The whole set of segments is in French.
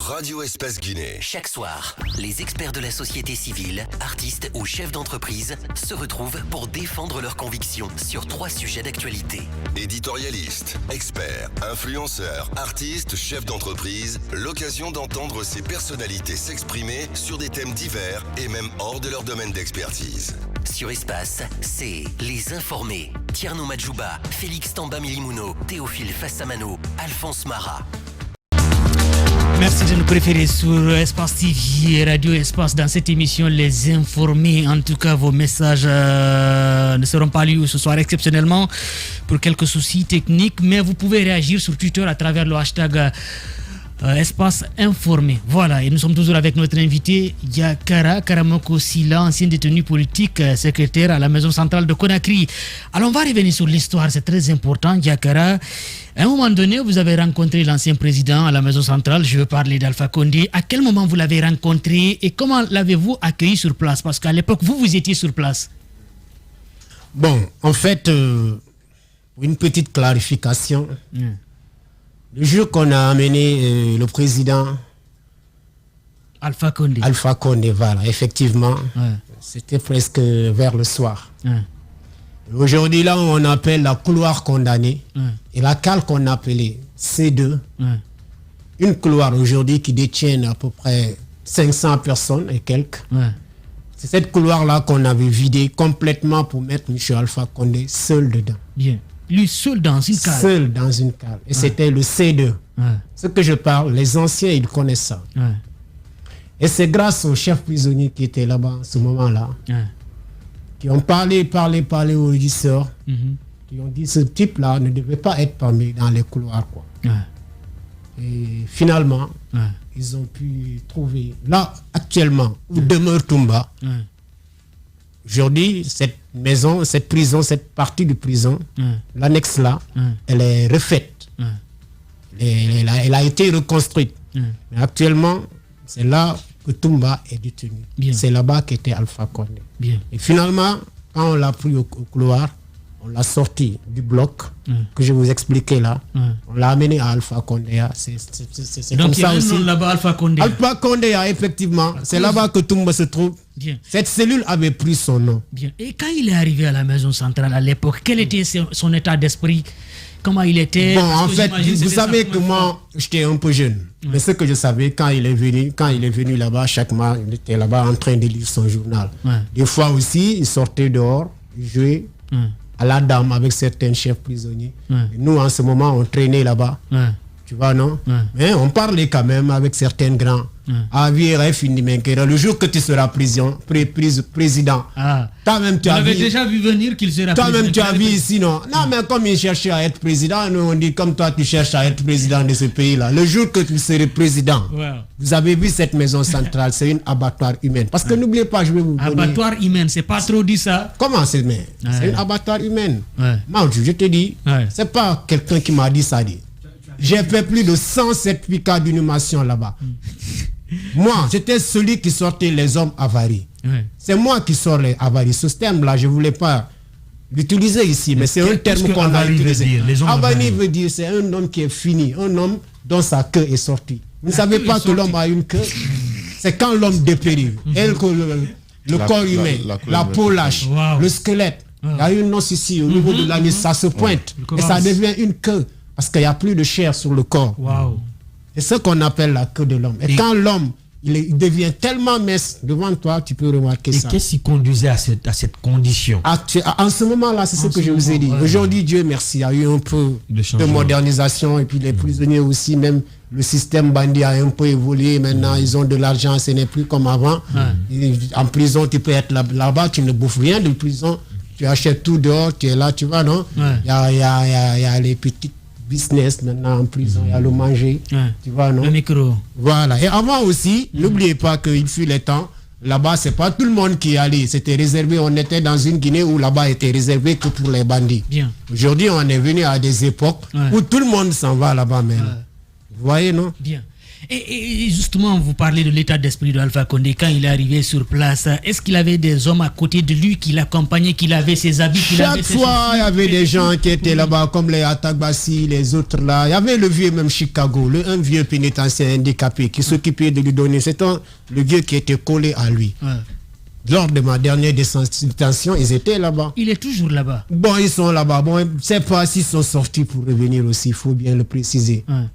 Radio Espace Guinée. Chaque soir, les experts de la société civile, artistes ou chefs d'entreprise se retrouvent pour défendre leurs convictions sur 3 sujets d'actualité. Éditorialistes, experts, influenceurs, artistes, chefs d'entreprise, l'occasion d'entendre ces personnalités s'exprimer sur des thèmes divers et même hors de leur domaine d'expertise. Sur Espace, c'est Les Informés. Tierno Madjouba, Félix Tamba Milimouno, Théophile Fassamano, Alphonse Mara. Merci de nous préférer sur Espace TV et Radio Espace dans cette émission Les Informés. En tout cas, vos messages ne seront pas lus ce soir exceptionnellement pour quelques soucis techniques, mais vous pouvez réagir sur Twitter à travers le hashtag Espace Informé. Voilà, et nous sommes toujours avec notre invité Yakara Karamoko Sila, ancien détenu politique, secrétaire à la maison centrale de Conakry. Alors on va revenir sur l'histoire, c'est très important. Yakara, à un moment donné, vous avez rencontré l'ancien président à la maison centrale, je veux parler d'Alpha Condé. À quel moment vous l'avez rencontré et comment l'avez-vous accueilli sur place? Parce qu'à l'époque, vous étiez sur place. Bon, en fait, une petite clarification. Le jour qu'on a amené le président Alpha Condé, voilà, effectivement, c'était presque vers le soir. Aujourd'hui, là, on appelle la couloir condamnée et la cale qu'on appelait C2. Une couloir aujourd'hui qui détient à peu près 500 personnes et quelques. C'est cette couloir-là qu'on avait vidée complètement pour mettre M. Alpha Condé seul dedans. Bien. Lui seul dans une cale. Seul dans une cale. Et c'était le C2. Ce que je parle, les anciens, ils connaissent ça. Et c'est grâce aux chefs prisonniers qui étaient là-bas à ce moment-là, qui ont parlé au régisseur, qui ont dit ce type-là ne devait pas être parmi dans les couloirs, quoi. Et finalement, ils ont pu trouver, là, actuellement, où demeure Toumba. Aujourd'hui, cette maison, cette prison, cette partie de prison, l'annexe là, elle est refaite. Elle a été reconstruite. Mais actuellement, c'est là que Toumba est détenu. C'est là-bas qu'était Alpha Condé. Et finalement, quand on l'a pris au couloir, on l'a sorti du bloc que je vous expliquais là. On l'a amené à Alpha Condé. C'est donc comme ça aussi. Là-bas, Alpha Condé. Alpha Condé, effectivement. C'est là-bas que Toumba se trouve. Bien. Cette cellule avait pris son nom. Bien. Et quand il est arrivé à la maison centrale à l'époque, quel était son état d'esprit? Comment il était? Bon, en fait, vous savez que moi, j'étais un peu jeune. Mais ce que je savais, quand il est venu là-bas, chaque mois, il était là-bas en train de lire son journal. Des fois aussi, il sortait dehors, il jouait à la dame avec certains chefs prisonniers. Et nous, en ce moment, on traînait là-bas. Tu vois, non? Mais on parlait quand même avec certains grands. Le jour que tu seras président, toi-même tu avais déjà vu venir qu'il sera président. Toi-même tu as vu ici, non? Non, mais comme il cherchait à être président, nous on dit comme toi tu cherches à être président de ce pays-là. Le jour que tu seras président, vous avez vu cette maison centrale, c'est une abattoir humaine. Parce que n'oubliez pas, je vais vous donner... Abattoir humaine, c'est pas trop dit ça? Comment c'est? C'est une abattoir humaine. Moi, je te dis, c'est pas quelqu'un qui m'a dit ça. J'ai fait plus de 107 picas d'inhumation là-bas. Moi, j'étais celui qui sortait les hommes avariés. C'est moi qui sors les avariés. Ce terme-là, je ne voulais pas l'utiliser ici, mais c'est un terme qu'on a utilisé. Avarie veut dire c'est un homme qui est fini, un homme dont sa queue est sortie. Vous ne savez pas que l'homme a une queue? C'est quand l'homme dépérit. Le corps humain, la peau lâche, le squelette. Il y a une os ici, au niveau de l'anus, ça se pointe. Et ça devient une queue. Parce qu'il n'y a plus de chair sur le corps. C'est ce qu'on appelle la queue de l'homme. Et quand l'homme il devient tellement mince devant toi, tu peux remarquer ça. Et qu'est-ce qui conduisait à cette condition? En ce moment-là, c'est ce que je vous ai dit. Aujourd'hui, Dieu merci, il y a eu un peu de modernisation. Et puis les prisonniers aussi, même le système bandit a un peu évolué. Maintenant, ils ont de l'argent, ce n'est plus comme avant. En prison, tu peux être là-bas, tu ne bouffes rien de prison. Tu achètes tout dehors, tu es là, tu vois, non? Il y a les petites business maintenant en prison, il y a le manger, tu vois, non? Le micro. Voilà. Et avant aussi, n'oubliez pas qu'il fut les temps, là-bas, c'est pas tout le monde qui allait. C'était réservé, on était dans une Guinée où là-bas était réservé que pour les bandits. Aujourd'hui, on est venu à des époques où tout le monde s'en va là-bas maintenant. Vous voyez, non? Bien. Et justement, vous parlez de l'état d'esprit de Alpha Condé. Quand il est arrivé sur place, est-ce qu'il avait des hommes à côté de lui qui l'accompagnaient, qu'il avait ses habits? Chaque fois, il y avait des gens qui étaient là-bas, comme les Atagbassi, les autres là. Il y avait le vieux même Chicago, un vieux pénitentiaire handicapé qui s'occupait de lui donner. C'était le vieux qui était collé à lui. Lors de ma dernière détention, ils étaient là-bas. Il est toujours là-bas. Bon, ils sont là-bas. Bon, je ne sais pas s'ils sont sortis pour revenir aussi, il faut bien le préciser. Je ne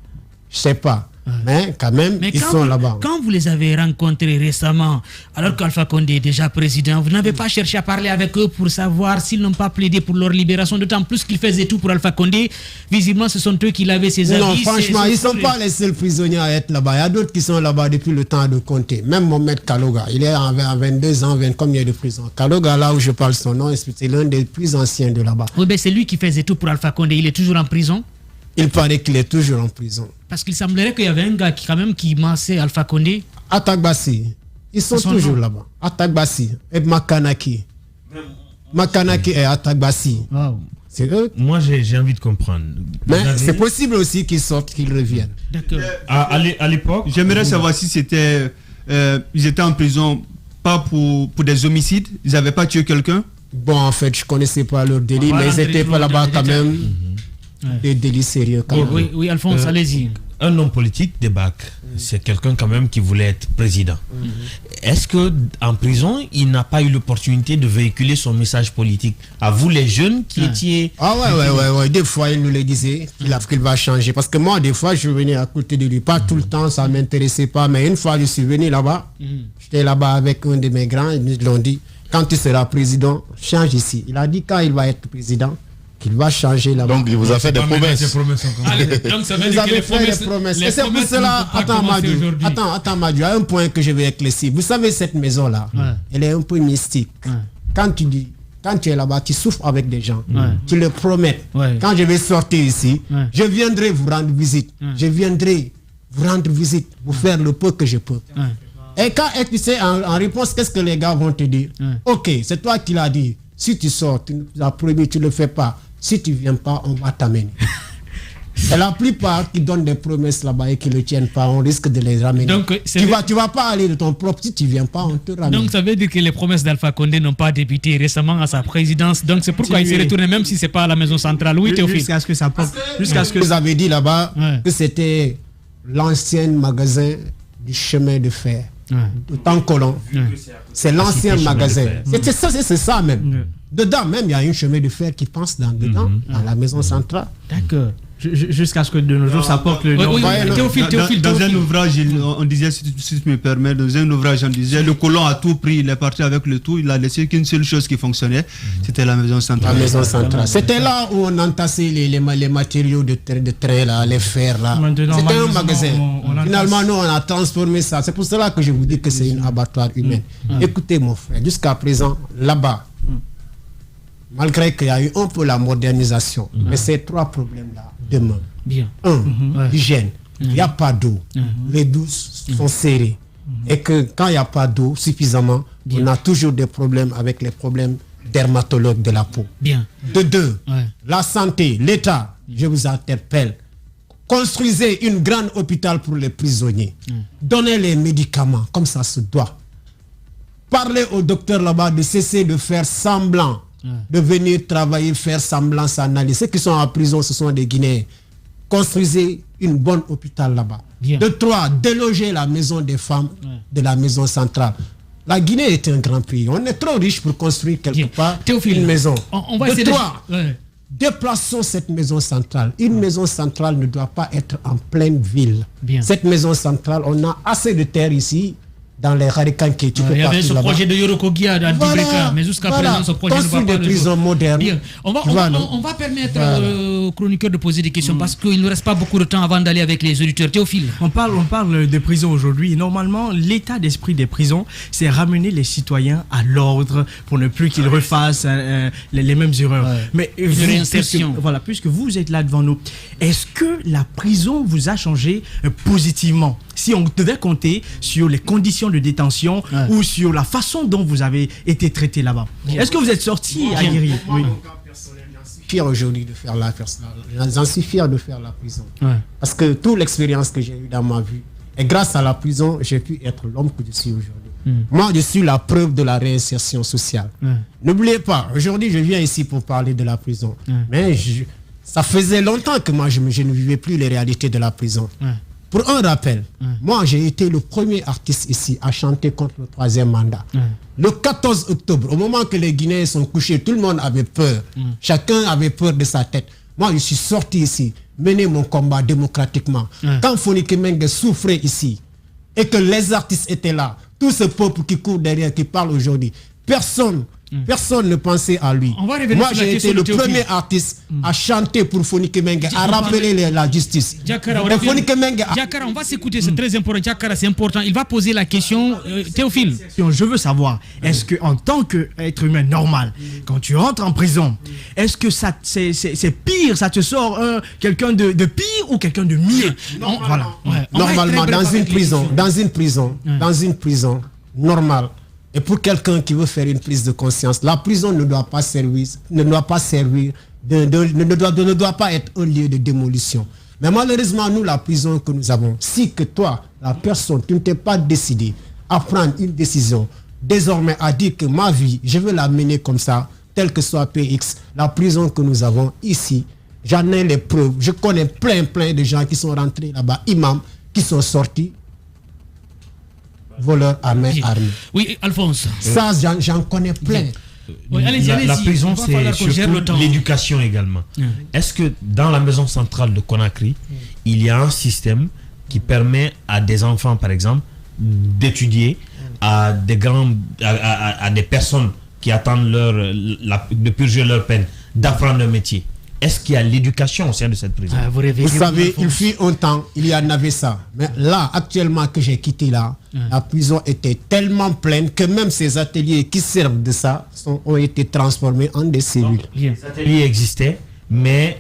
sais pas. Mais quand même, ils sont là-bas. Quand vous les avez rencontrés récemment, alors qu'Alpha Condé est déjà président, vous n'avez pas cherché à parler avec eux pour savoir s'ils n'ont pas plaidé pour leur libération, d'autant plus qu'ils faisaient tout pour Alpha Condé. Visiblement, ce sont eux qui l'avaient ses avis. Non, franchement, ils ne sont pas les seuls prisonniers à être là-bas. Il y a d'autres qui sont là-bas depuis le temps de compter. Même Mohamed Kaloga, il est à 22 ans, 20 combien de prison. Kaloga, là où je parle son nom, c'est l'un des plus anciens de là-bas. Oui, mais c'est lui qui faisait tout pour Alpha Condé. Il est toujours en prison? Il paraît qu'il est toujours en prison. Parce qu'il semblerait qu'il y avait un gars qui massait Alpha Condé. Atagbassi. Ils sont toujours là-bas. Atagbassi et Makanaki. Makanaki et Atagbassi. Wow. C'est eux. Moi, j'ai envie de comprendre. Mais c'est possible aussi qu'ils sortent, qu'ils reviennent. D'accord. À l'époque, j'aimerais savoir si c'était... ils étaient en prison pas pour des homicides. Ils n'avaient pas tué quelqu'un. Bon, en fait, je ne connaissais pas leur délit, mais ils n'étaient pas là-bas quand même. Des délits sérieux quand même. Oui, Alphonse, allez-y. Un homme politique débarque. C'est quelqu'un quand même qui voulait être président. Est-ce que en prison, il n'a pas eu l'opportunité de véhiculer son message politique? À vous les jeunes qui étiez... Ah ouais. Des fois, il nous le disait qu'il va changer. Parce que moi, des fois, je venais à côté de lui. Pas tout le temps, ça ne m'intéressait pas. Mais une fois, je suis venu là-bas. J'étais là-bas avec un de mes grands. Ils nous l'ont dit, quand tu seras président, change ici. Il a dit quand il va être président, qu'il va changer là-bas. Donc il vous a fait des promesses. Donc ça veut dire que les promesses. Et c'est pour cela, attends Madiou, il y a un point que je vais éclaircir. Vous savez, cette maison-là, elle est un peu mystique. Quand tu es là-bas, tu souffres avec des gens, tu le promets. Quand je vais sortir ici, je viendrai vous rendre visite. Je viendrai vous rendre visite, vous faire le peu que je peux. Et quand tu sais, en réponse, qu'est-ce que les gars vont te dire? Ok, c'est toi qui l'as dit. Si tu sors, tu nous as promis, tu ne le fais pas. Si tu ne viens pas, on va t'amener. Et la plupart qui donnent des promesses là-bas et qui ne le tiennent pas, on risque de les ramener. Donc, tu vas pas aller de ton propre, si tu ne viens pas, on te ramène. Donc ça veut dire que les promesses d'Alpha Condé n'ont pas débuté récemment à sa présidence. Donc c'est pourquoi il s'est retourné, même si ce n'est pas à la maison centrale. Oui, Théophile. Jusqu'à ce que ça porte. Jusqu'à ce que vous avez dit là-bas que c'était l'ancien magasin du chemin de fer. De temps colon. C'est l'ancien magasin. C'est ça même. Dedans même, il y a un chemin de fer qui passe dans la maison centrale. D'accord. Jusqu'à ce que de nos jours ça porte le nom. Dans un ouvrage, on disait, si tu me permets, dans un ouvrage, on disait le colon a tout pris, il est parti avec le tout, il a laissé qu'une seule chose qui fonctionnait, c'était la maison centrale. La maison centrale. C'était là où on entassait les matériaux de train, là, les fers. Là. C'était un magasin. Finalement, nous, on a transformé ça. C'est pour cela que je vous dis que c'est une abattoir humaine. Écoutez, mon frère, jusqu'à présent, là-bas, malgré qu'il y a eu un peu la modernisation, mais ces trois problèmes-là demeurent. L'hygiène. Il n'y a pas d'eau. Les douches sont serrées. Et que quand il n'y a pas d'eau suffisamment, on a toujours des problèmes avec les problèmes dermatologues de la peau. De deux, la santé, l'État, je vous interpelle, construisez une grande hôpital pour les prisonniers. Donnez les médicaments comme ça se doit. Parlez au docteur là-bas de cesser de faire semblant de venir travailler, faire semblant, s'analyser. Ceux qui sont en prison, ce sont des Guinéens. Construisez une bonne hôpital là-bas. De trois, délogez la maison des femmes de la maison centrale. La Guinée est un grand pays. On est trop riche pour construire quelque part une maison. De trois, déplaçons cette maison centrale. Une maison centrale ne doit pas être en pleine ville. Cette maison centrale, on a assez de terre ici. Dans les Harikan qui il y avait ce projet de Yorokogi à Dibreka, mais jusqu'à présent ce projet ne va pas des prisons modernes. On va permettre aux chroniqueurs de poser des questions parce qu'il ne reste pas beaucoup de temps avant d'aller avec les auditeurs. Théophile. On parle des prisons aujourd'hui. Normalement, l'état d'esprit des prisons, c'est ramener les citoyens à l'ordre pour ne plus qu'ils refassent les mêmes erreurs. Mais puisque vous êtes là devant nous, est-ce que la prison vous a changé positivement? Si on devait compter sur les conditions de détention ou sur la façon dont vous avez été traité là-bas. Est-ce que vous êtes sorti aguerri? Oui. Fier aujourd'hui de faire j'en suis fier de faire la prison. Parce que toute l'expérience que j'ai eue dans ma vie, Et grâce à la prison, j'ai pu être l'homme que je suis aujourd'hui. Moi, je suis la preuve de la réinsertion sociale. N'oubliez pas, aujourd'hui, je viens ici pour parler de la prison. Mais ça faisait longtemps que moi, je ne vivais plus les réalités de la prison. Pour un rappel, moi, j'ai été le premier artiste ici à chanter contre le 3e mandat. Le 14 octobre, au moment que les Guinéens sont couchés, tout le monde avait peur. Chacun avait peur de sa tête. Moi, je suis sorti ici, mené mon combat démocratiquement. Quand Fonike Mengue souffrait ici, et que les artistes étaient là, tout ce peuple qui court derrière, qui parle aujourd'hui, personne ne pensait à lui. Moi, j'ai été le premier artiste à chanter pour Fonike Mengue, à rappeler la justice. Diakara, on va s'écouter, c'est très important. Diakara, c'est important. Il va poser la question. Théophile. Je veux savoir, est-ce qu'en tant qu'être humain normal, quand tu rentres en prison, est-ce que c'est pire, ça te sort quelqu'un de pire ou quelqu'un de mieux? Normalement, dans une prison normale, et pour quelqu'un qui veut faire une prise de conscience, la prison ne doit pas être un lieu de démolition. Mais malheureusement, nous, la prison que nous avons, si que toi, la personne, tu ne t'es pas décidé à prendre une décision, désormais à dire que ma vie, je veux la mener comme ça, telle que soit PX, la prison que nous avons ici, j'en ai les preuves. Je connais plein de gens qui sont rentrés là-bas, imams, qui sont sortis, voleurs à main armée. Oui, Alphonse. Ça, j'en connais plein. Oui, allez-y. La prison, c'est surtout l'éducation également. Est-ce que dans la maison centrale de Conakry, il y a un système qui permet à des enfants, par exemple, d'étudier, à des personnes qui attendent de purger leur peine, d'apprendre un métier? Est-ce qu'il y a l'éducation au sein de cette prison? Vous savez, il fut un temps, il y en avait ça. Mais là, actuellement que j'ai quitté là, la prison était tellement pleine que même ces ateliers qui servent de ça ont été transformés en des cellules. Les ateliers existaient, mais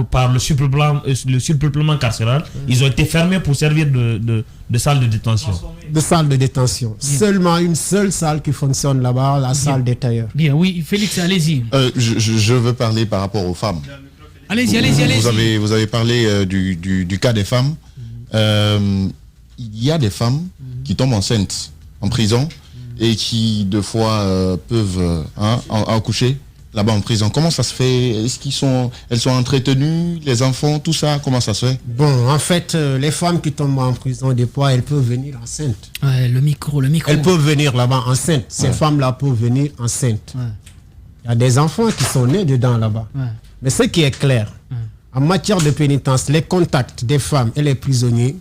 par le surpeuplement carcéral, ils ont été fermés pour servir de salle de détention. De salle de détention. Seulement une seule salle qui fonctionne là-bas, la salle des tailleurs. Bien, oui, Félix, allez-y. Je veux parler par rapport aux femmes. Allez-y. Vous avez parlé du cas des femmes. Il y a des femmes qui tombent enceintes en prison et qui, deux fois, peuvent accoucher là-bas en prison. Comment ça se fait? Est-ce elles sont entretenues, les enfants, tout ça? Comment ça se fait? Bon, en fait, les femmes qui tombent en prison, des fois, elles peuvent venir enceintes. Le micro. Elles peuvent venir là-bas enceintes. Ces femmes-là peuvent venir enceintes. Il y a des enfants qui sont nés dedans là-bas. Mais ce qui est clair, en matière de pénitence, les contacts des femmes et les prisonniers,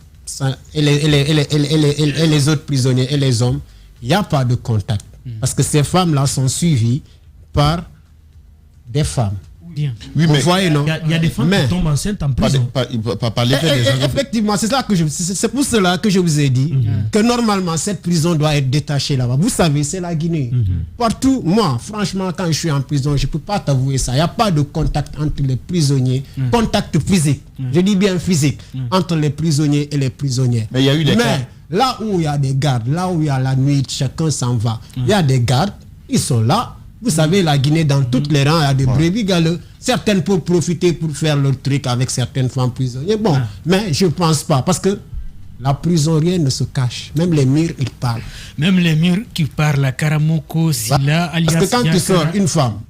et les autres prisonniers et les hommes, il n'y a pas de contact. Parce que ces femmes-là sont suivies par des femmes. Bien. Oui, mais il y a des femmes qui tombent enceintes en prison. Effectivement, c'est pour cela que je vous ai dit que normalement cette prison doit être détachée là-bas. Vous savez, c'est la Guinée. Partout, moi, franchement, quand je suis en prison, je ne peux pas t'avouer ça. Il n'y a pas de contact entre les prisonniers, contact physique. Je dis bien physique, entre les prisonniers et les prisonniers. Mais il y a eu des cas. Là où il y a des gardes, là où il y a la nuit, chacun s'en va. Il y a des gardes, ils sont là. Vous savez, la Guinée, dans toutes les rangs, il y a des brebis galeux. Certaines peuvent profiter pour faire leur truc avec certaines femmes prisonnières. Bon, mais je ne pense pas. Parce que la prison, rien ne se cache. Même les murs, ils parlent. Même les murs qui parlent, la Karamoko, Silla, alias. Parce que quand tu sors une femme,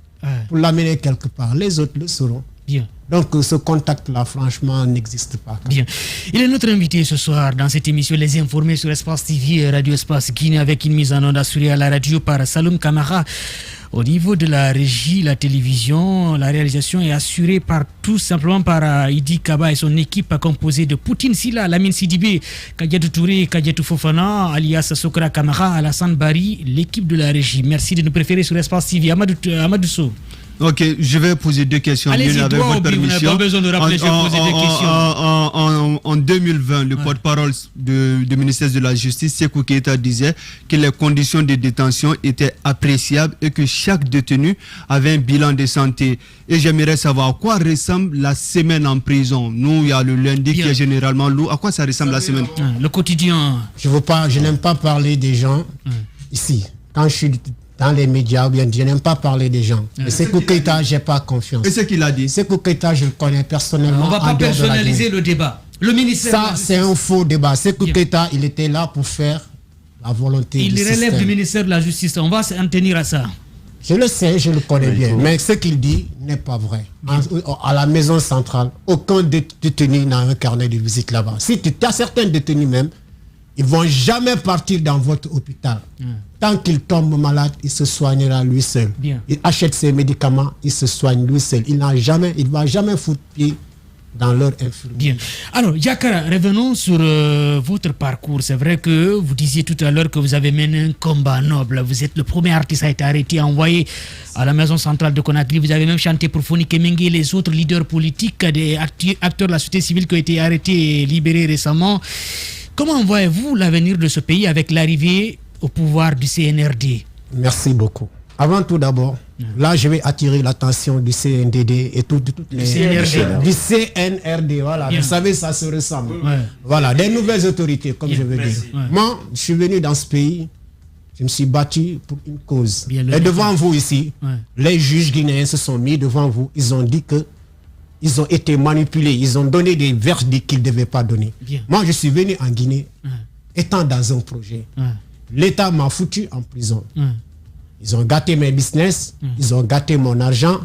pour l'amener quelque part, les autres le sauront. Bien. Donc ce contact-là, franchement, n'existe pas. Bien. Il est notre invité ce soir dans cette émission Les Informés sur Espace TV et Radio Espace Guinée, avec une mise en onde assurée à la radio par Saloum Kamara. Au niveau de la régie, la télévision, la réalisation est assurée tout simplement par Idi Kaba et son équipe composée de Poutine Silla, Lamine Sidibé, Kadiatou Touré, Kadiatou Fofana, alias Sokra Kamara, Alassane Bari, l'équipe de la régie. Merci de nous préférer sur Espace TV. Amadou Sow. Ok, je vais poser deux questions. Allez-y, avec votre permission. Vous n'avez pas besoin de rappeler, je vais poser deux questions. En 2020, le porte-parole du ministère de la Justice, Sékou Keita, disait que les conditions de détention étaient appréciables et que chaque détenu avait un bilan de santé. Et j'aimerais savoir à quoi ressemble la semaine en prison. Nous, il y a le lundi qui est généralement lourd. À quoi ça ressemble la semaine? Le quotidien. Je n'aime pas parler des gens ici. Quand je suis dans les médias, ou bien je n'aime pas parler des gens. Mais Sékou Keita, je n'ai pas confiance. Et ce qu'il a dit? Sékou Keita, je le connais personnellement. On ne va pas personnaliser le débat. Le ministère. Ça, c'est un faux débat. Sékou Keïta, il était là pour faire la volonté du système. Il relève du ministère de la Justice. On va s'en tenir à ça. Je le sais, je le connais bien. Mais ce qu'il dit n'est pas vrai. À la maison centrale, aucun détenu n'a un carnet de visite là-bas. Si tu as certains détenus même, ils ne vont jamais partir dans votre hôpital. Tant qu'il tombe malade, il se soignera lui seul. Il achète ses médicaments, il se soigne lui seul. Il ne va jamais foutre pied dans leur infirmerie. Bien. Alors, Diakara, revenons sur votre parcours. C'est vrai que vous disiez tout à l'heure que vous avez mené un combat noble. Vous êtes le premier artiste à être arrêté, envoyé à la maison centrale de Conakry. Vous avez même chanté pour Foni Kemengue et les autres leaders politiques, des acteurs de la société civile qui ont été arrêtés et libérés récemment. Comment voyez-vous l'avenir de ce pays avec l'arrivée au pouvoir du CNRD? Merci beaucoup. Avant tout d'abord, là je vais attirer l'attention du CNDD et toutes les du CNRD. Voilà, vous savez, ça se ressemble. Voilà, des nouvelles autorités, comme je veux dire. Moi, je suis venu dans ce pays, je me suis battu pour une cause. Et devant vous ici, les juges guinéens se sont mis devant vous. Ils ont dit que ils ont été manipulés. Ils ont donné des verdicts qu'ils ne devaient pas donner. Moi, je suis venu en Guinée, étant dans un projet. L'État m'a foutu en prison. Ils ont gâté mes business, ils ont gâté mon argent.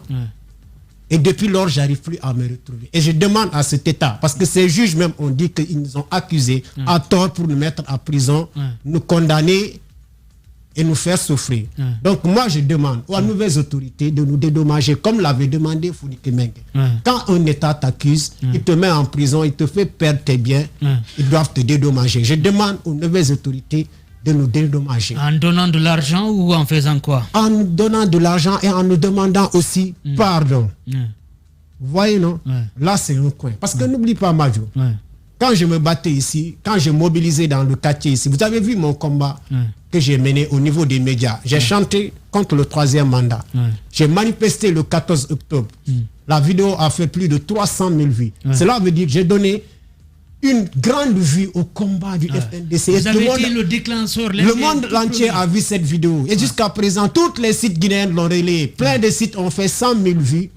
Et depuis lors, je n'arrive plus à me retrouver. Et je demande à cet État, parce que ces juges même ont dit qu'ils nous ont accusés à tort pour nous mettre en prison, nous condamner et nous faire souffrir. Donc moi, je demande aux nouvelles autorités de nous dédommager, comme l'avait demandé Foni Kemengue. Quand un État t'accuse, il te met en prison, il te fait perdre tes biens, ils doivent te dédommager. Je demande aux nouvelles autorités de nous dédommager. En donnant de l'argent ou en faisant quoi? En nous donnant de l'argent et en nous demandant aussi pardon. Vous voyez, non? Là, c'est un coin. Parce que n'oublie pas, Majo, quand je me battais ici, quand je mobilisais dans le quartier ici, vous avez vu mon combat que j'ai mené au niveau des médias. J'ai chanté contre le 3e mandat. J'ai manifesté le 14 octobre. La vidéo a fait plus de 300 000 vues. Cela veut dire que j'ai donné une grande vue au combat du FNDC. Vous avez été le déclencheur. Le monde entier a vu cette vidéo. Et jusqu'à présent, tous les sites guinéens l'ont relayé. Plein de sites ont fait 100 000 vues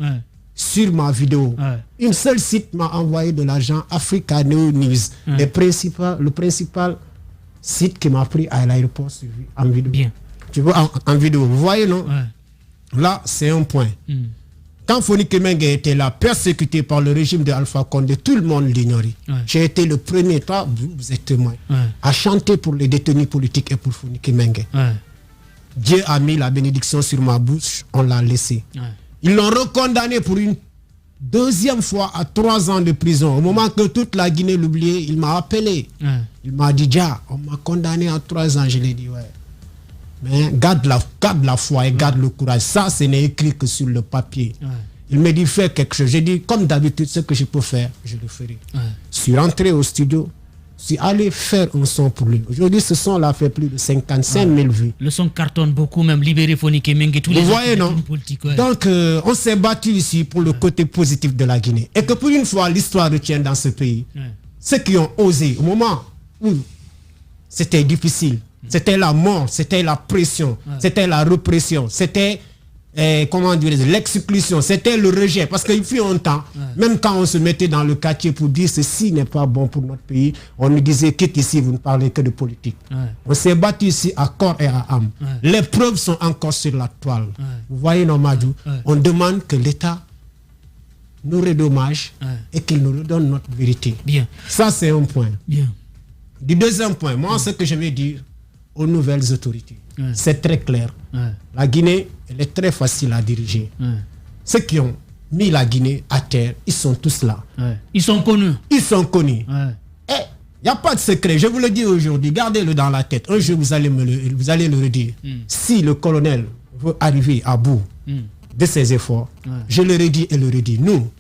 sur ma vidéo. Une seule site m'a envoyé de l'argent, Africa News. Le principal site qui m'a pris à l'aéroport en vidéo. Tu vois, en vidéo. Vous voyez, non? Là, c'est un point. Quand Foni Kemengue était là, persécuté par le régime de Alpha Condé, tout le monde l'ignorait. J'ai été le premier, toi, vous êtes témoin, à chanter pour les détenus politiques et pour Foni Kemengue. Dieu a mis la bénédiction sur ma bouche, on l'a laissé. Ils l'ont recondamné pour une deuxième fois à 3 ans de prison. Au moment que toute la Guinée l'oubliait, il m'a appelé. Il m'a dit, Dia, on m'a condamné à 3 ans. Je l'ai dit, ouais. Mais garde la foi et garde le courage. Ça, ce n'est écrit que sur le papier. Il me dit, fais quelque chose. J'ai dit, comme d'habitude, ce que je peux faire, je le ferai. Je suis rentré au studio, je suis allé faire un son pour lui. Aujourd'hui, ce son-là fait plus de 55 000 vues. Le son cartonne beaucoup, même libéré Foni Kemengue, tous les vous voyez, non? Donc, on s'est battu ici pour le côté positif de la Guinée. Et que pour une fois, l'histoire retient dans ce pays. Ceux qui ont osé, au moment où c'était difficile, c'était la mort, c'était la pression, c'était la répression, c'était comment dire, l'exclusion, c'était le rejet. Parce qu'il fut un temps, même quand on se mettait dans le quartier pour dire ceci n'est pas bon pour notre pays, on nous disait quitte ici, vous ne parlez que de politique. On s'est battu ici à corps et à âme. Les preuves sont encore sur la toile. Vous voyez, Nomadou, on demande que l'État nous redommage et qu'il nous redonne notre vérité. Ça, c'est un point. Du deuxième point, moi, ce que je vais dire aux nouvelles autorités, c'est très clair. La Guinée, elle est très facile à diriger. Ceux qui ont mis la Guinée à terre, ils sont tous là. Ils sont connus. Ils sont connus. Et il n'y a pas de secret. Je vous le dis aujourd'hui, gardez-le dans la tête. Un jour, vous allez le redire. Si le colonel veut arriver à bout de ses efforts, je le redis et le redis. Nous,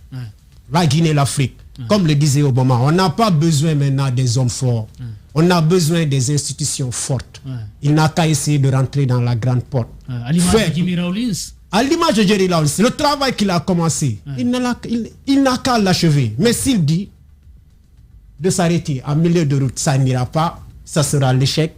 la Guinée, l'Afrique, comme le disait Obama, on n'a pas besoin maintenant des hommes forts. On a besoin des institutions fortes. Il n'a qu'à essayer de rentrer dans la grande porte. À l'image de Jerry Rawlings. À l'image de Jerry Rawlings, le travail qu'il a commencé, il n'a qu'à l'achever. Mais s'il dit de s'arrêter en milieu de route, ça n'ira pas, ça sera l'échec.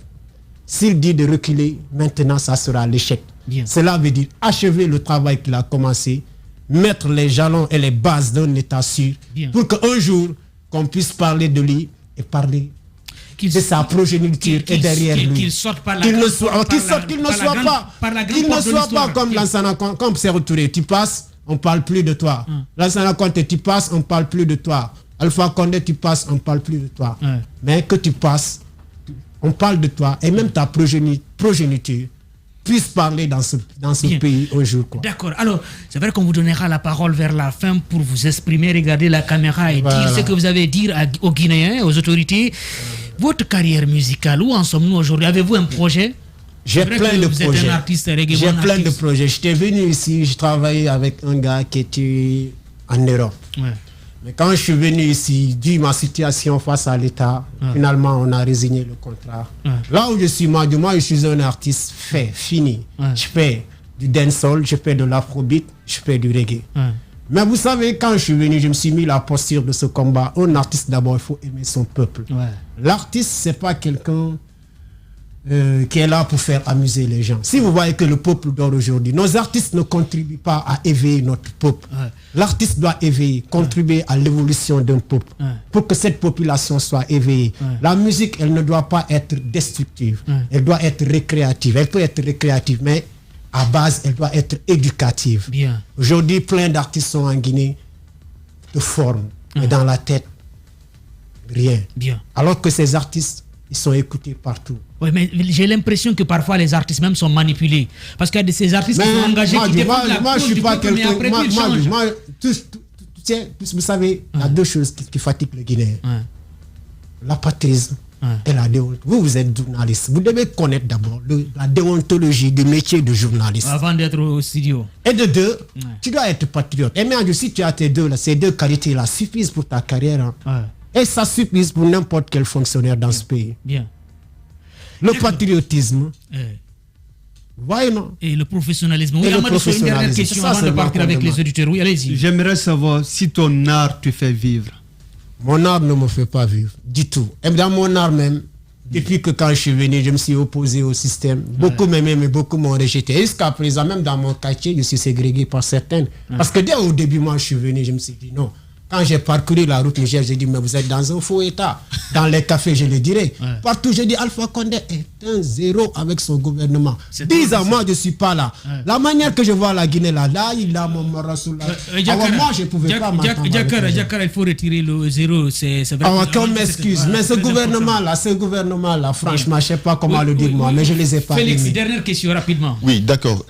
S'il dit de reculer, maintenant ça sera l'échec. Cela veut dire achever le travail qu'il a commencé, mettre les jalons et les bases d'un État sûr, pour qu'un jour, qu'on puisse parler de lui et parler de sa progéniture et derrière lui. Qu'il ne soit pas comme Lansana Conté, comme Sékou Touré. Tu passes, on ne parle plus de toi. Lansana Conté, tu passes, on ne parle plus de toi. Alpha Condé, tu passes, on ne parle plus de toi. Mais que tu passes, on parle de toi et même ta progéniture puisse parler dans ce pays un jour. D'accord. Alors, c'est vrai qu'on vous donnera la parole vers la fin pour vous exprimer, regarder la caméra et dire ce que vous avez à dire aux Guinéens, aux autorités. Votre carrière musicale, où en sommes-nous aujourd'hui? Avez-vous un projet? J'ai plein de projets. Vous êtes un artiste, J'ai plein de projets. J'étais venu ici, je travaillais avec un gars qui était en Europe. Mais quand je suis venu ici, dû ma situation face à l'État, finalement, on a résigné le contrat. Là où je suis, moi, je suis un artiste fini. Je fais du dancehall, je fais de l'afrobeat, je fais du reggae. Mais vous savez, quand je suis venu, je me suis mis la posture de ce combat. Un artiste, d'abord, il faut aimer son peuple. L'artiste, c'est pas quelqu'un qui est là pour faire amuser les gens. Si vous voyez que le peuple dort aujourd'hui, nos artistes ne contribuent pas à éveiller notre peuple. L'artiste doit éveiller, contribuer à l'évolution d'un peuple pour que cette population soit éveillée. La musique, elle ne doit pas être destructive. Elle doit être récréative. Elle peut être récréative, mais à base, elle doit être éducative. Aujourd'hui, plein d'artistes sont en Guinée de forme, mais dans la tête, rien. Alors que ces artistes, ils sont écoutés partout. Oui, mais j'ai l'impression que parfois les artistes même sont manipulés. Parce qu'il y a de ces artistes qui sont engagés, qui défendent la cause du peuple, mais après ils changent. Vous savez, il y a deux choses qui fatiguent le Guinéen. L'apatrisme et la déontologie. Vous êtes journaliste. Vous devez connaître d'abord la déontologie du métier de journaliste. Avant d'être au studio. Et de deux, tu dois être patriote. Et même si tu as ces deux qualités-là suffisent pour ta carrière. Et ça suffit pour n'importe quel fonctionnaire dans ce pays. Le patriotisme. Voyez, non? Et le professionnalisme. Oui, une dernière question avant de partir avec les auditeurs. Oui, allez-y. J'aimerais savoir si ton art te fait vivre. Mon art ne me fait pas vivre du tout. Et dans mon art même, depuis que quand je suis venu, je me suis opposé au système. Beaucoup m'aimaient, mais beaucoup m'ont rejeté. Et jusqu'à présent, même dans mon quartier, je suis ségrégué par certaines. Parce que dès au début, moi, je suis venu, je me suis dit non. Quand j'ai parcouru la route Niger, j'ai dit, mais vous êtes dans un faux état. Dans les cafés, je le dirais. Partout, j'ai dit, Alpha Condé est un zéro avec son gouvernement. 10 ans, moi, je ne suis pas là. La manière que je vois la Guinée, là, il a mon Rassoul. Moi, je ne pouvais pas m'entendre. Diakara, il faut retirer le zéro. C'est vrai. Qu'on m'excuse. Mais ce gouvernement-là, franchement, je ne sais pas comment le dire, moi, mais je ne les ai pas Félix, dernière question, rapidement. Oui, d'accord.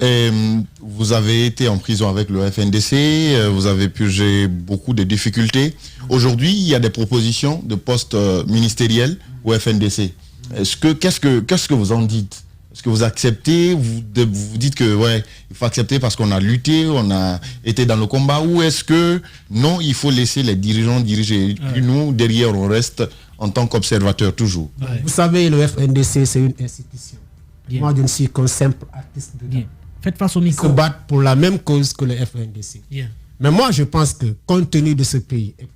Vous avez été en prison avec le FNDC, vous avez purgé beaucoup de difficultés. Aujourd'hui, il y a des propositions de postes ministériels au FNDC. Qu'est-ce que vous en dites? Est-ce que vous acceptez? Vous dites que ouais, il faut accepter parce qu'on a lutté, on a été dans le combat, ou est-ce que non, il faut laisser les dirigeants diriger? Puis nous, derrière, on reste en tant qu'observateur toujours. Vous savez, le FNDC, c'est une institution. Moi, je ne suis qu'un simple artiste dedans. Faites face au micro. Se battre pour la même cause que le FNDC. Mais moi, je pense que, compte tenu de ce pays, et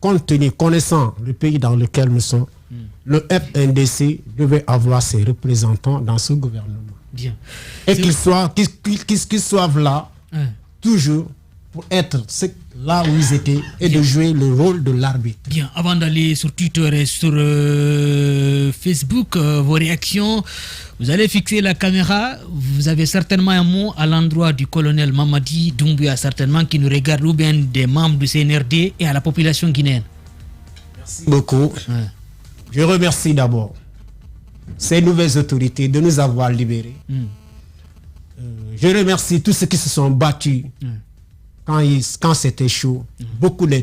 connaissant le pays dans lequel nous sommes, le FNDC devait avoir ses représentants dans ce gouvernement. Et qu'ils soient là, toujours, pour être là où ils étaient et de jouer le rôle de l'arbitre. Bien, avant d'aller sur Twitter et sur Facebook, vos réactions, vous allez fixer la caméra. Vous avez certainement un mot à l'endroit du colonel Mamadi Doumbouya, certainement, qui nous regarde, ou bien des membres du CNRD et à la population guinéenne. Merci beaucoup. Je remercie d'abord ces nouvelles autorités de nous avoir libérés. Je remercie tous ceux qui se sont battus quand c'était chaud.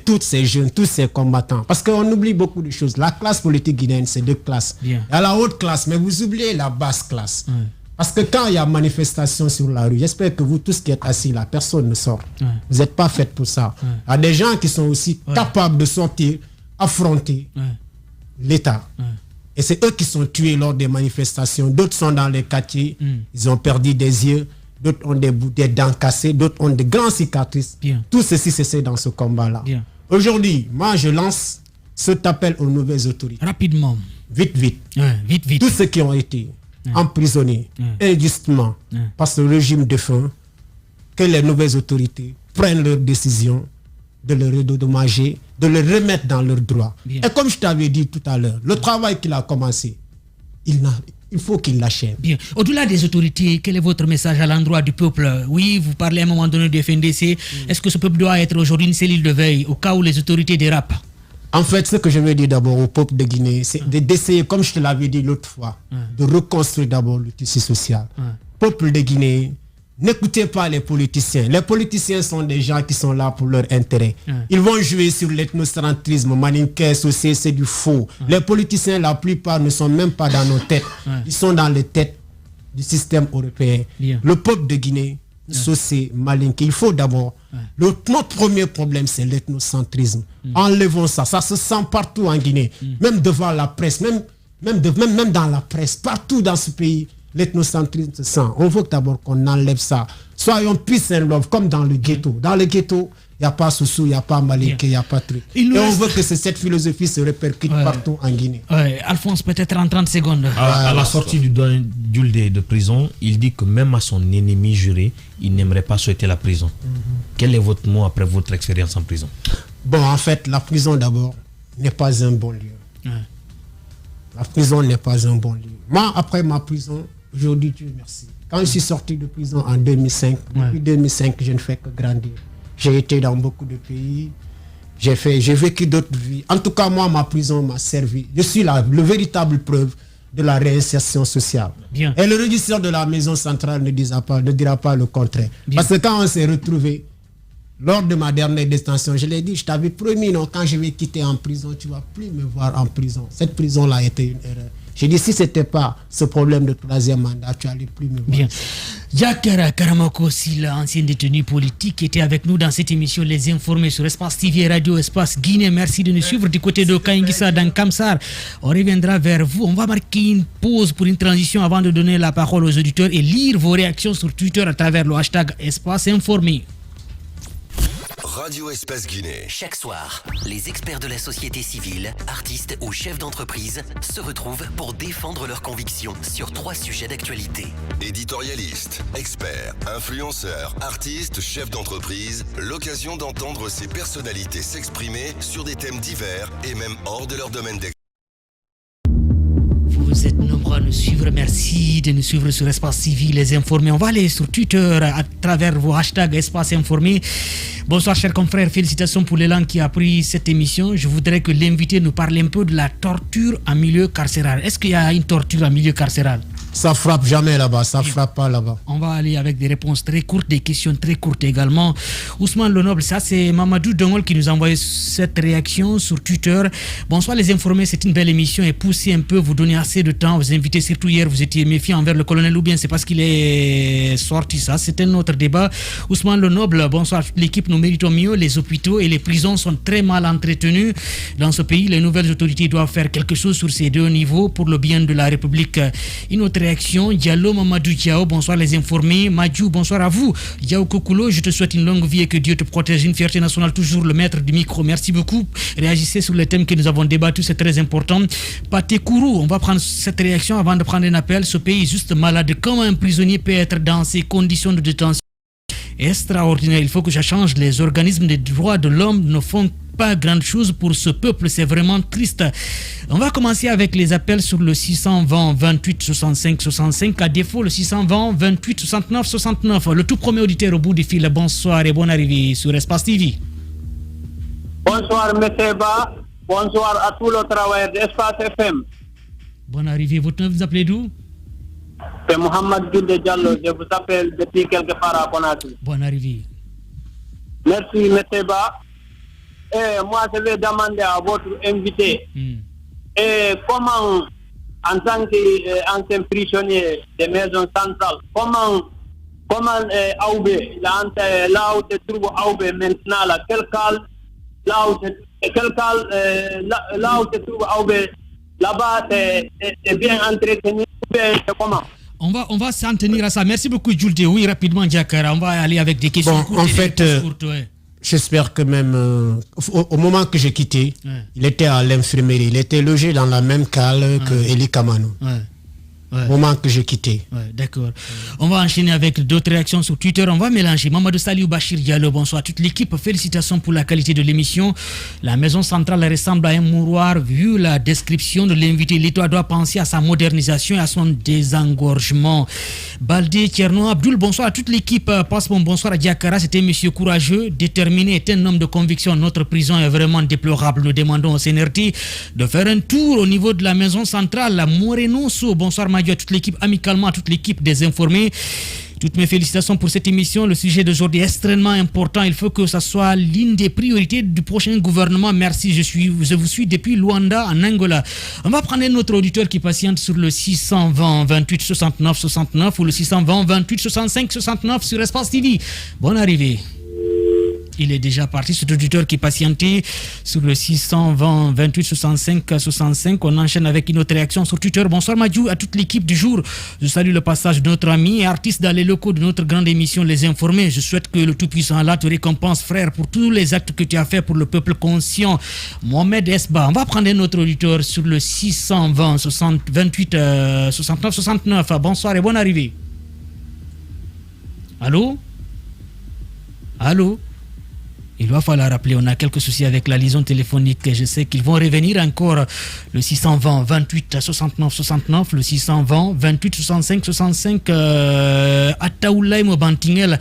Tous ces jeunes, tous ces combattants. Parce qu'on oublie beaucoup de choses. La classe politique guinéenne, c'est deux classes. Il y a la haute classe, mais vous oubliez la basse classe. Parce que quand il y a manifestation sur la rue, j'espère que vous tous qui êtes assis là, personne ne sort. Vous n'êtes pas fait pour ça. Il y a des gens qui sont aussi capables de sortir, affronter l'État. Et c'est eux qui sont tués lors des manifestations. D'autres sont dans les quartiers, ils ont perdu des yeux. D'autres ont des dents cassées, d'autres ont de grandes cicatrices. Tout ceci, c'est dans ce combat-là. Aujourd'hui, moi, je lance cet appel aux nouvelles autorités. Rapidement. Vite. Tous ceux qui ont été emprisonnés injustement par ce régime défunt, que les nouvelles autorités prennent leurs décisions de les redommager, de les remettre dans leurs droits. Bien. Et comme je t'avais dit tout à l'heure, le travail qu'il a commencé, il faut qu'il l'achève. Bien. Au-delà des autorités, quel est votre message à l'endroit du peuple? Oui, vous parlez à un moment donné du FNDC. Est-ce que ce peuple doit être aujourd'hui une cellule de veille au cas où les autorités dérapent? En fait, ce que je veux dire d'abord au peuple de Guinée, c'est d'essayer, comme je te l'avais dit l'autre fois, de reconstruire d'abord le tissu social. Peuple de Guinée, n'écoutez pas les politiciens. Les politiciens sont des gens qui sont là pour leur intérêt. Ils vont jouer sur l'ethnocentrisme, maninquais, c'est du faux. Les politiciens, la plupart, ne sont même pas dans nos têtes. Ils sont dans les têtes du système européen. Le peuple de Guinée, c'est malinqué. Il faut d'abord... Notre premier problème, c'est l'ethnocentrisme. Enlevons ça. Ça se sent partout en Guinée. Même devant la presse, même dans la presse, partout dans ce pays. L'ethnocentrisme se sent. On veut d'abord qu'on enlève ça. Soyons peace and love, comme dans le ghetto. Dans le ghetto, il n'y a pas Soussou, il n'y a pas Malinké, il n'y a pas truc. Et on veut que cette philosophie se répercute partout en Guinée. Alphonse, peut-être en 30 secondes. À la sortie du Djoulé de prison, il dit que même à son ennemi juré, il n'aimerait pas souhaiter la prison. Quel est votre mot après votre expérience en prison? Bon, en fait, la prison d'abord n'est pas un bon lieu. La prison n'est pas un bon lieu. Moi, après ma prison, aujourd'hui, Dieu merci. Quand je suis sorti de prison en 2005, depuis 2005, je ne fais que grandir. J'ai été dans beaucoup de pays, j'ai vécu d'autres vies. En tout cas, moi, ma prison m'a servi. Je suis la véritable preuve de la réinsertion sociale. Bien. Et le régisseur de la maison centrale ne dira pas le contraire. Bien. Parce que quand on s'est retrouvés, lors de ma dernière détention, je l'ai dit, je t'avais promis, non, quand je vais quitter en prison, tu ne vas plus me voir en prison. Cette prison-là a été une erreur. J'ai dit, si ce n'était pas ce problème de troisième mandat, tu n'allais plus me voir. Bien. Jacques Karamoko Silla, ancien détenu politique, qui était avec nous dans cette émission Les Informés sur Espace TV et Radio Espace Guinée. Merci de nous suivre du côté de Kaingissa dans Kamsar. On reviendra vers vous. On va marquer une pause pour une transition avant de donner la parole aux auditeurs et lire vos réactions sur Twitter à travers le hashtag Espace Informé. Radio Espace Guinée. Chaque soir, les experts de la société civile, artistes ou chefs d'entreprise se retrouvent pour défendre leurs convictions sur 3 sujets d'actualité. Éditorialistes, experts, influenceurs, artistes, chefs d'entreprise, l'occasion d'entendre ces personnalités s'exprimer sur des thèmes divers et même hors de leur domaine d'expertise. Vous êtes nombreux à nous suivre. Merci de nous suivre sur Espace Civil, les informés. On va aller sur Twitter à travers vos hashtags Espace Informé. Bonsoir chers confrères, félicitations pour l'élan qui a pris cette émission. Je voudrais que l'invité nous parle un peu de la torture en milieu carcéral. Est-ce qu'il y a une torture en milieu carcéral? Ça frappe jamais là-bas, ça frappe pas là-bas. On va aller avec des réponses très courtes, des questions très courtes également. Ousmane Lenoble, ça c'est Mamadou Dongol qui nous a envoyé cette réaction sur Twitter. Bonsoir les informés, c'est une belle émission et poussez un peu, vous donnez assez de temps. Vous invitez, surtout hier, vous étiez méfiant envers le colonel ou bien c'est parce qu'il est sorti ça. C'est un autre débat. Ousmane Lenoble, bonsoir. L'équipe, nous méritons mieux. Les hôpitaux et les prisons sont très mal entretenus dans ce pays. Les nouvelles autorités doivent faire quelque chose sur ces 2 niveaux pour le bien de la République. Une autre réaction, Diallo Mamadou Diao, bonsoir les informés. Madjou, bonsoir à vous. Diao Kokoulo, je te souhaite une longue vie et que Dieu te protège. Une fierté nationale, toujours le maître du micro. Merci beaucoup. Réagissez sur les thèmes que nous avons débattus, c'est très important. Paté Kourou, on va prendre cette réaction avant de prendre un appel. Ce pays est juste malade. Comment un prisonnier peut être dans ces conditions de détention extraordinaire? Il faut que ça change. Les organismes des droits de l'homme ne font pas grande chose pour ce peuple, c'est vraiment triste. On va commencer avec les appels sur le 620 28 65 65, à défaut le 620 28 69 69. Le tout premier auditeur au bout du fil. Bonsoir et bonne arrivée sur Espace TV. Bonsoir M. Ba, bonsoir à tous les travailleurs d'Espace FM. Bonne arrivée, vous appelez d'où? C'est Mohamed Gilde Diallo, je vous appelle depuis quelque part à Conakry. Bonne arrivée. Merci M. Ba. Et moi, je vais demander à votre invité et comment, en tant qu'ancien prisonnier des maisons centrales, comment Aoubé, là où se trouve Aoubé maintenant, là, là où se trouve Aoubé, là-bas, c'est bien entretenu, c'est comment? On va s'en tenir à ça. Merci beaucoup, Jules. Oui, rapidement, Diakara. On va aller avec des questions courtes. En fait, j'espère que même au moment que j'ai quitté, il était à l'infirmerie. Il était logé dans la même cale que Eli Kamano. moment que j'ai quitté. D'accord. On va enchaîner avec d'autres réactions sur Twitter. On va mélanger. Mamadou Saliou Bachir Diallo, bonsoir. Toute l'équipe, félicitations pour la qualité de l'émission. La maison centrale ressemble à un mouroir. Vu la description de l'invité, l'État doit penser à sa modernisation et à son désengorgement. Baldé Tcherno, Abdul, bonsoir à toute l'équipe. Passe mon bonsoir à Diakara. C'était monsieur courageux, déterminé, est un homme de conviction. Notre prison est vraiment déplorable. Nous demandons au CNRT de faire un tour au niveau de la maison centrale. Moreno So, bonsoir Madio, à toute l'équipe, amicalement à toute l'équipe des informés. Toutes mes félicitations pour cette émission. Le sujet d'aujourd'hui est extrêmement important. Il faut que ça soit l'une des priorités du prochain gouvernement. Merci, je vous suis depuis Luanda en Angola. On va prendre un autre auditeur qui patiente sur le 620 28 69 69 ou le 620 28 65 69 sur Espace TV. Bonne arrivée. Il est déjà parti, cet auditeur qui patientait sur le 620 28 65 65. On enchaîne avec une autre réaction sur Twitter. Bonsoir Madjou, à toute l'équipe du jour. Je salue le passage de notre ami et artiste dans les locaux de notre grande émission Les Informés. Je souhaite que le Tout-Puissant Allah te récompense, frère, pour tous les actes que tu as fait pour le peuple conscient. Mohamed Esba. On va prendre un autre auditeur sur le 620 28 69 69. Bonsoir et bonne arrivée. Allô? Allô? Il va falloir rappeler, on a quelques soucis avec la liaison téléphonique. Je sais qu'ils vont revenir encore. Le 620 28 69 69, le 620 28 65 65 Ataoulaï Mobantingel.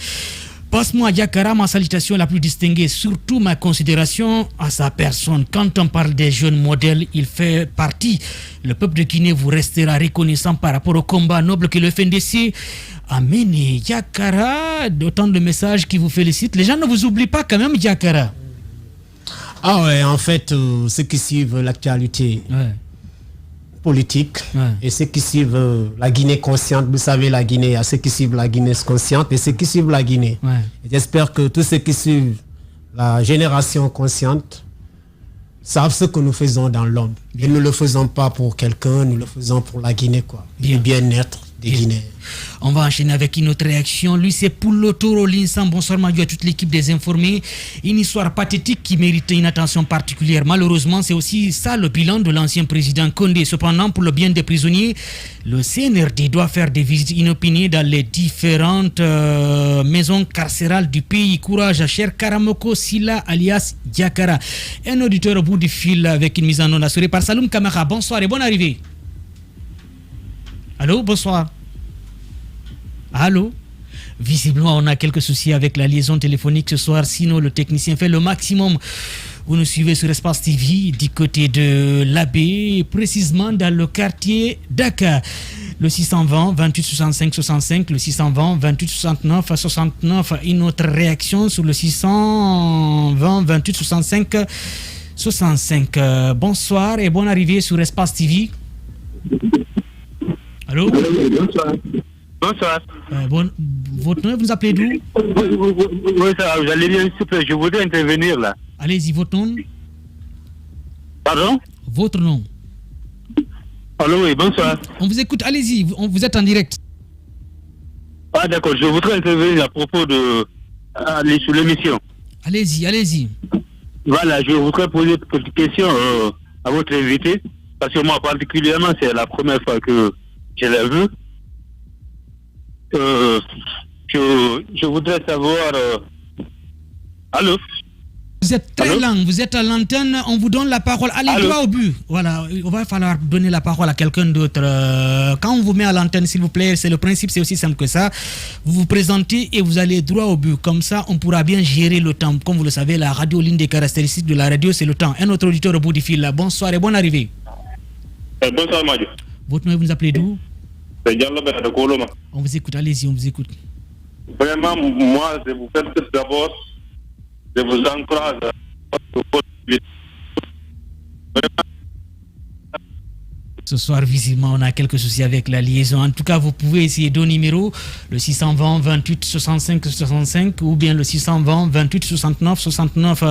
Passe-moi à Diakara ma salutation la plus distinguée, surtout ma considération à sa personne. Quand on parle des jeunes modèles, il fait partie. Le peuple de Guinée vous restera reconnaissant par rapport au combat noble que le FNDC a mené. Diakara, d'autant de messages qui vous félicitent. Les gens ne vous oublient pas quand même, Diakara. Ah ouais, en fait, ceux qui suivent l'actualité politique et ceux qui suivent la Guinée consciente, vous savez, la Guinée, il y a ceux qui suivent la Guinée consciente et ceux qui suivent la Guinée. J'espère que tous ceux qui suivent la génération consciente savent ce que nous faisons dans l'ombre. Et nous ne le faisons pas pour quelqu'un, nous le faisons pour la Guinée, quoi. Le bien-être des Guinéens. On va enchaîner avec une autre réaction. Lui, c'est Poulo Toro Linsan. Bonsoir Madio à toute l'équipe des informés. Une histoire pathétique qui mérite une attention particulière. Malheureusement, c'est aussi ça le bilan de l'ancien président Condé. Cependant, pour le bien des prisonniers, le CNRD doit faire des visites inopinées dans les différentes maisons carcérales du pays. Courage à cher Karamoko Silla alias Diakara. Un auditeur au bout du fil avec une mise en onde assurée par Saloum Kamara. Bonsoir et bonne arrivée. Allô, bonsoir. Allô? Visiblement, on a quelques soucis avec la liaison téléphonique ce soir. Sinon, le technicien fait le maximum. Vous nous suivez sur Espace TV du côté de l'Abbé, précisément dans le quartier Dakar. Le 620 28 65 65, le 620 28 69 69. Une autre réaction sur le 620 28 65 65. Bonsoir et bonne arrivée sur Espace TV. Allô? Bonsoir. Bonsoir. Votre nom, vous appelez d'où? Oui, ça va, j'allais bien, s'il vous plaît, je voudrais intervenir là. Allez-y, votre nom? Pardon? Votre nom? Allô, oui, bonsoir. On vous écoute, allez-y, vous êtes en direct. Ah d'accord, je voudrais intervenir à propos de sur l'émission. Allez-y, allez-y. Voilà, je voudrais poser une petite question à votre invité, parce que moi particulièrement, c'est la première fois que je l'ai vu. Je voudrais savoir... Allô? Vous êtes très lent, vous êtes à l'antenne, on vous donne la parole. Allez droit au but. Voilà, il va falloir donner la parole à quelqu'un d'autre. Quand on vous met à l'antenne, s'il vous plaît, c'est le principe, c'est aussi simple que ça. Vous vous présentez et vous allez droit au but. Comme ça, on pourra bien gérer le temps. Comme vous le savez, la radio, l'une des caractéristiques de la radio, c'est le temps. Un autre auditeur au bout du fil. Bonsoir et bonne arrivée. Bonsoir, Madio. Votre nom, vous nous appelez d'où? C'est Diallo de Koloma. On vous écoute, allez-y, on vous écoute. Vraiment, moi, je vous fais d'abord, je vous encourage à ce soir, visiblement, on a quelques soucis avec la liaison. En tout cas, vous pouvez essayer deux numéros, le 620 28 65 65 ou bien le 620 28 69 69.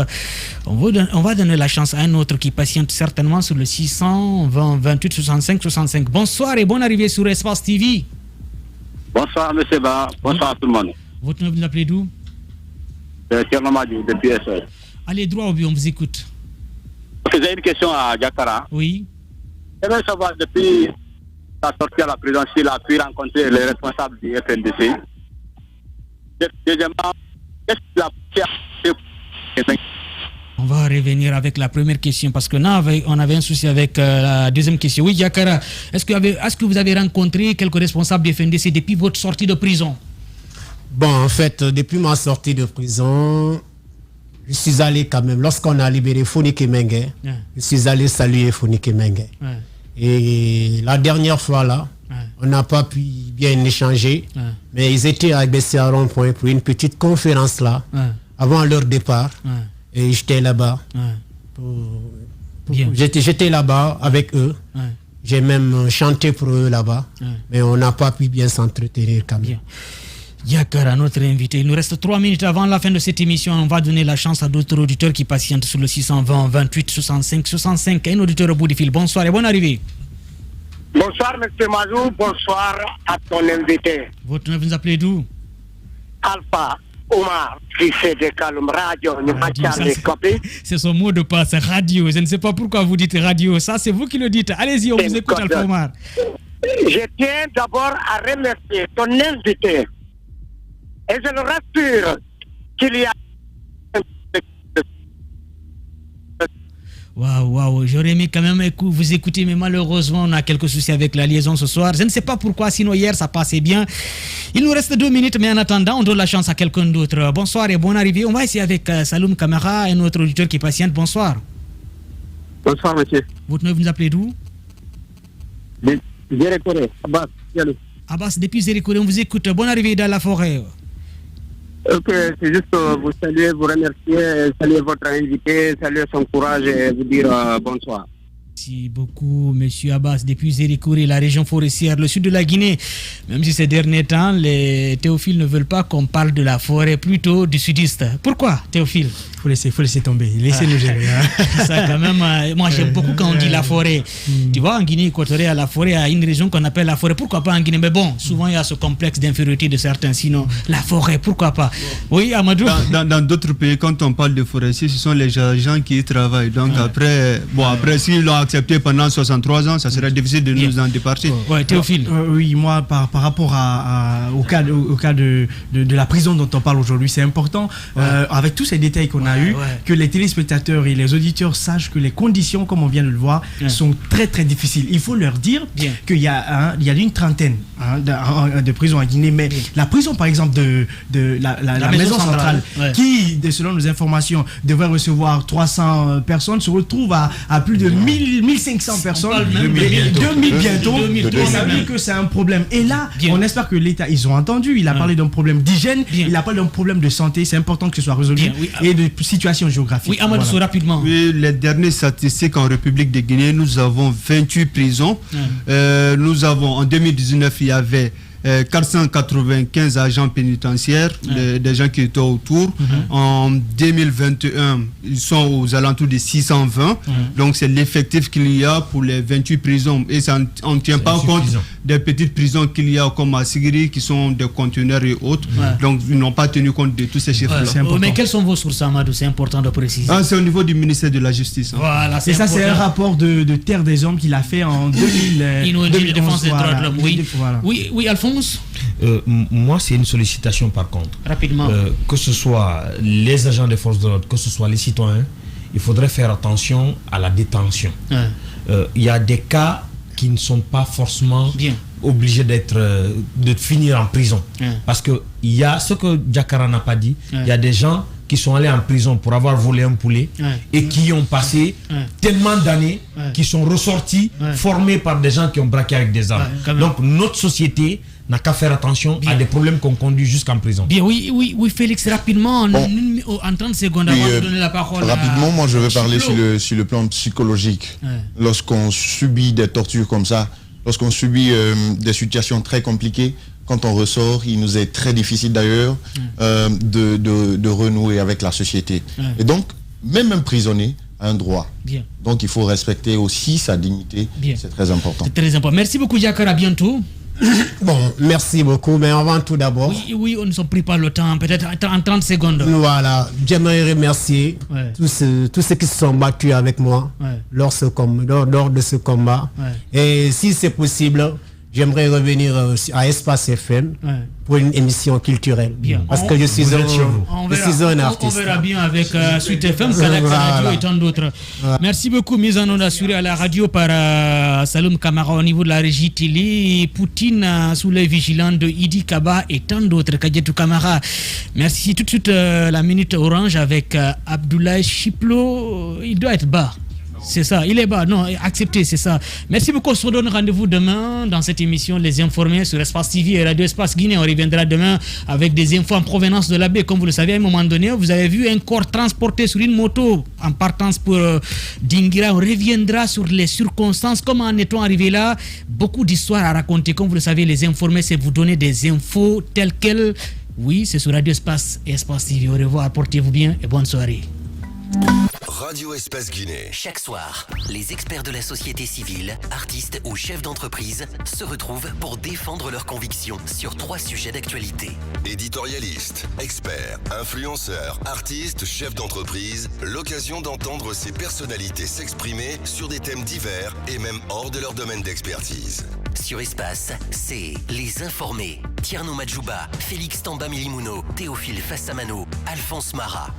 On va donner la chance à un autre qui patiente certainement sur le 620 28 65 65. Bonsoir et bonne arrivée sur Espace TV. Bonsoir, M. Ba. Bonsoir à tout le monde. Votre nom, vous l'appelez d'où? Tierno Madjou, depuis SOS. Allez droit au but, on vous écoute. J'ai une question à Diakara. Oui. J'aimerais savoir depuis sa sortie à la prison, s'il a pu rencontrer les responsables du FNDC. Deuxièmement, qu'est-ce qu'il a fait? On va revenir avec la première question parce que là, on avait un souci avec la deuxième question. Oui, Yakara, est-ce que vous avez rencontré quelques responsables du FNDC depuis votre sortie de prison? Bon, en fait, depuis ma sortie de prison, je suis allé quand même, lorsqu'on a libéré Fonike Mengue, je suis allé saluer Fonike Mengue. Et la dernière fois là, on n'a pas pu bien échanger, mais ils étaient à BCA Rond-Point pour une petite conférence là, avant leur départ. Et j'étais là-bas. J'étais là-bas avec eux. J'ai même chanté pour eux là-bas. Mais on n'a pas pu bien s'entretenir quand même. Yakara, notre invité. Il nous reste 3 minutes avant la fin de cette émission. On va donner la chance à d'autres auditeurs qui patientent sur le 620 28 65 65. Un auditeur au bout du fil. Bonsoir et bonne arrivée. Bonsoir, M. Mazou. Bonsoir à ton invité. Votre nom, vous appelez d'où? Alpha Omar, qui fait des calmes radio. C'est son mot de passe, radio. Je ne sais pas pourquoi vous dites radio. Ça, c'est vous qui le dites. Allez-y, on vous écoute, Alpha Omar. Je tiens d'abord à remercier ton invité. Et je le rassure qu'il y a... Waouh, j'aurais aimé quand même vous écouter, mais malheureusement, on a quelques soucis avec la liaison ce soir. Je ne sais pas pourquoi, sinon hier, ça passait bien. Il nous reste 2 minutes, mais en attendant, on donne la chance à quelqu'un d'autre. Bonsoir et bonne arrivée. On va essayer avec Saloum Kamara, un autre auditeur qui patiente. Bonsoir. Bonsoir, monsieur. Votre nom, vous appelez d'où? Zérékoré, Abbas. Abbas, depuis Zérékoré, on vous écoute. Bonne arrivée dans la forêt. Ok, c'est juste vous saluer, vous remercier, saluer votre invité, saluer son courage et vous dire bonsoir. Merci beaucoup, monsieur Abbas, depuis Zérékoré, la région forestière, le sud de la Guinée. Même si ces derniers temps, les théophiles ne veulent pas qu'on parle de la forêt, plutôt du sudiste. Pourquoi, Théophile? Faut laisser tomber, laissez-nous gérer. Ça, quand même, moi j'aime beaucoup quand on dit la forêt. Tu vois, en Guinée équatoriale, la forêt a une région qu'on appelle la forêt. Pourquoi pas en Guinée? Mais bon, souvent il y a ce complexe d'infériorité de certains. Sinon, la forêt, pourquoi pas? Oui, Amadou. Dans d'autres pays, quand on parle de forestiers, ce sont les gens qui y travaillent. Donc après, s'ils l'ont accepté pendant 63 ans, ça serait difficile de nous en départir. Ouais, Théophile. Oui, moi, par rapport au cas de la prison dont on parle aujourd'hui, c'est important, avec tous ces détails qu'on a eu, que les téléspectateurs et les auditeurs sachent que les conditions, comme on vient de le voir, sont très très difficiles. Il faut leur dire qu'il y a une trentaine de prisons en Guinée, mais la prison par exemple de la maison centrale, qui, selon nos informations, devrait recevoir 300 personnes, se retrouve à plus de 1500 personnes, 2000 bientôt. Ça veut dire que c'est un problème. Et là, on espère que l'État, ils ont entendu, il a parlé d'un problème d'hygiène, il a parlé d'un problème de santé, c'est important que ce soit résolu, et de situation géographique. Oui, Amadou, rapidement. Oui, les dernières statistiques en République de Guinée, nous avons 28 prisons. Nous avons, en 2019, il y avait 495 agents pénitentiaires, des gens qui étaient autour. En 2021, ils sont aux alentours de 620. Donc c'est l'effectif qu'il y a pour les 28 prisons. Et ça, on ne tient pas compte des petites prisons qu'il y a comme à Sigiri, qui sont des conteneurs et autres. Donc ils n'ont pas tenu compte de tous ces chiffres-là. Mais quelles sont vos sources, Amadou? C'est important de préciser. C'est au niveau du ministère de la Justice. Voilà, et ça, c'est un rapport de Terre des Hommes qu'il a fait en 2011. de défense des droits de l'homme. Oui, Alphonse. Moi, c'est une sollicitation par contre. Rapidement. Que ce soit les agents des forces de l'ordre, que ce soit les citoyens, il faudrait faire attention à la détention. Il y a des cas qui ne sont pas forcément obligés de finir en prison. Parce qu'il y a ce que Jakara n'a pas dit, il y a des gens qui sont allés en prison pour avoir volé un poulet et qui ont passé tellement d'années, qui sont ressortis, formés par des gens qui ont braqué avec des armes. Donc notre société n'a qu'à faire attention à des problèmes qu'on conduit jusqu'en prison. Bien, oui, Félix, rapidement, en 30 secondes, avant de donner la parole rapidement, moi je vais parler sur le plan psychologique. Lorsqu'on subit des tortures comme ça, lorsqu'on subit des situations très compliquées, quand on ressort, il nous est très difficile d'ailleurs de renouer avec la société. Et donc, même un prisonnier a un droit. Donc, il faut respecter aussi sa dignité. C'est très important. C'est très important. Merci beaucoup, Jakara. À bientôt. Bon, merci beaucoup, mais avant tout d'abord... Oui, on ne s'en prie pas le temps, peut-être en 30 secondes. Voilà, j'aimerais remercier tous ceux qui se sont battus avec moi lors de ce combat. Et si c'est possible, j'aimerais revenir à Espace FM pour une émission culturelle. Bien. Parce que je suis un artiste. On verra bien avec Suite FM, Galaxy Radio et tant d'autres. Merci beaucoup, mise en onde assurée à la radio par Saloum Kamara au niveau de la régie télé, Poutine sous les vigilants de Idi Kaba et tant d'autres, Kadjetou Kamara. Merci. Tout de suite la minute orange avec Abdoulaye Chiplo. Il doit être bas. C'est ça, il est bas, non, accepté, c'est ça. Merci beaucoup, on se donne rendez-vous demain dans cette émission Les Informés sur Espace TV et Radio Espace Guinée. On reviendra demain avec des infos en provenance de la baie. Comme vous le savez, à un moment donné, vous avez vu un corps transporté sur une moto en partance pour Dingira. On reviendra sur les circonstances, comment en est-on arrivé là. Beaucoup d'histoires à raconter. Comme vous le savez, Les Informés, c'est vous donner des infos telles quelles. Oui, c'est sur Radio Espace et Espace TV. Au revoir, portez-vous bien et bonne soirée. Radio Espace Guinée. Chaque soir, les experts de la société civile, artistes ou chefs d'entreprise se retrouvent pour défendre leurs convictions sur 3 sujets d'actualité. Éditorialistes, experts, influenceurs, artistes, chefs d'entreprise, l'occasion d'entendre ces personnalités s'exprimer sur des thèmes divers et même hors de leur domaine d'expertise. Sur Espace, c'est Les Informés. Tierno Madjouba, Félix Tamba Milimuno, Théophile Fassamano, Alphonse Marat.